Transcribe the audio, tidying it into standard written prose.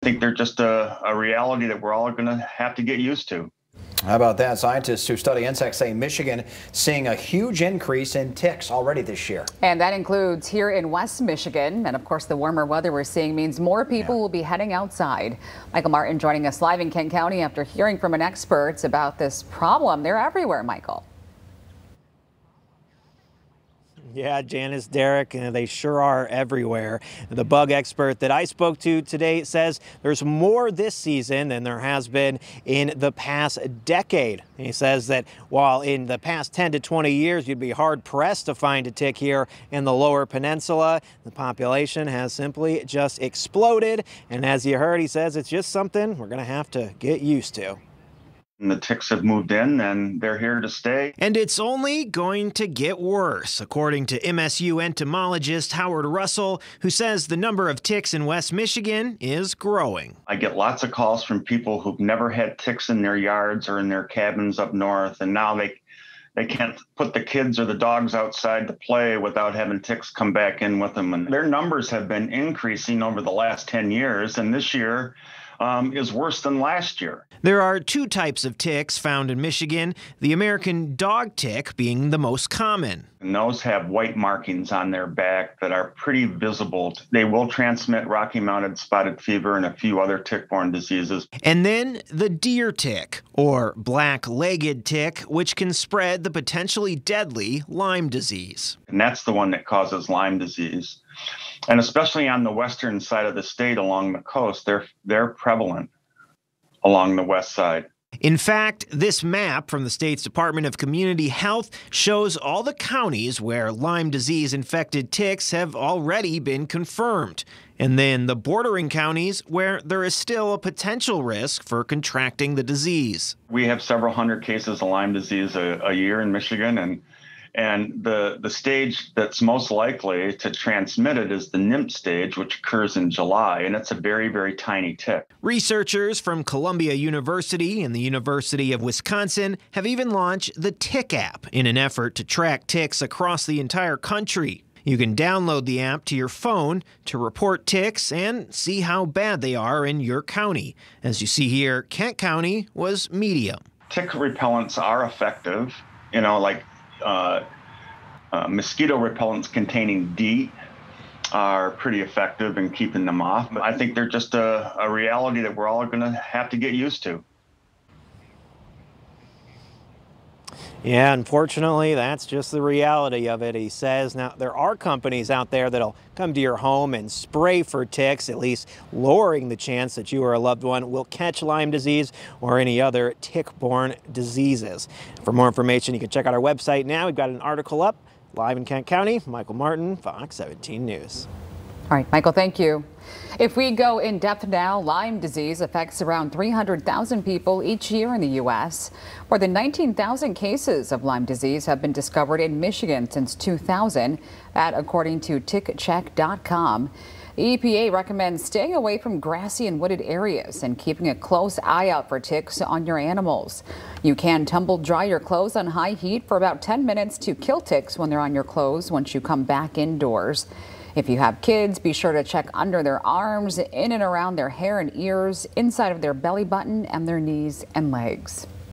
think they're just a reality that we're all going to have to get used to. How about that? Scientists who study insects say Michigan seeing a huge increase in ticks already this year. And that includes here in West Michigan. And of course, the warmer weather we're seeing means more people will be heading outside. Michael Martin joining us live in Kent County after hearing from an expert about this problem. They're everywhere, Michael. Yeah, Janice, Derek, they sure are everywhere. The bug expert that I spoke to today says there's more this season than there has been in the past decade. He says that while in the past 10 to 20 years you'd be hard-pressed to find a tick here in the Lower Peninsula, the population has simply just exploded. And as you heard, he says it's just something we're going to have to get used to. And the ticks have moved in and they're here to stay. And it's only going to get worse, according to MSU entomologist Howard Russell, who says the number of ticks in West Michigan is growing. I get lots of calls from people who've never had ticks in their yards or in their cabins up north, and now they can't put the kids or the dogs outside to play without having ticks come back in with them. And their numbers have been increasing over the last 10 years, and this year is worse than last year. There are two types of ticks found in Michigan, the American dog tick being the most common. And those have white markings on their back that are pretty visible. They will transmit Rocky Mountain spotted fever and a few other tick-borne diseases. And then the deer tick, or black-legged tick, which can spread the potentially deadly Lyme disease. And that's the one that causes Lyme disease. And especially on the western side of the state along the coast, they're prevalent along the west side. In fact, this map from the state's Department of Community Health shows all the counties where Lyme disease-infected ticks have already been confirmed, and then the bordering counties where there is still a potential risk for contracting the disease. We have several hundred cases of Lyme disease a year in Michigan, and the stage that's most likely to transmit it is the nymph stage, which occurs in July, and it's a very, very tiny tick. Researchers from Columbia University and the University of Wisconsin have even launched the Tick app in an effort to track ticks across the entire country. You can download the app to your phone to report ticks and see how bad they are in your county. As you see here, Kent County was medium. Tick repellents are effective, like mosquito repellents containing DEET are pretty effective in keeping them off. But I think they're just a reality that we're all going to have to get used to. Yeah, unfortunately, that's just the reality of it, he says. Now, there are companies out there that'll come to your home and spray for ticks, at least lowering the chance that you or a loved one will catch Lyme disease or any other tick-borne diseases. For more information, you can check out our website now. We've got an article up live in Kent County. Michael Martin, Fox 17 News. All right, Michael, thank you. If we go in depth now, Lyme disease affects around 300,000 people each year in the U.S. More than 19,000 cases of Lyme disease have been discovered in Michigan since 2000, that according to TickCheck.com. The EPA recommends staying away from grassy and wooded areas and keeping a close eye out for ticks on your animals. You can tumble dry your clothes on high heat for about 10 minutes to kill ticks when they're on your clothes once you come back indoors. If you have kids, be sure to check under their arms, in and around their hair and ears, inside of their belly button, and their knees and legs.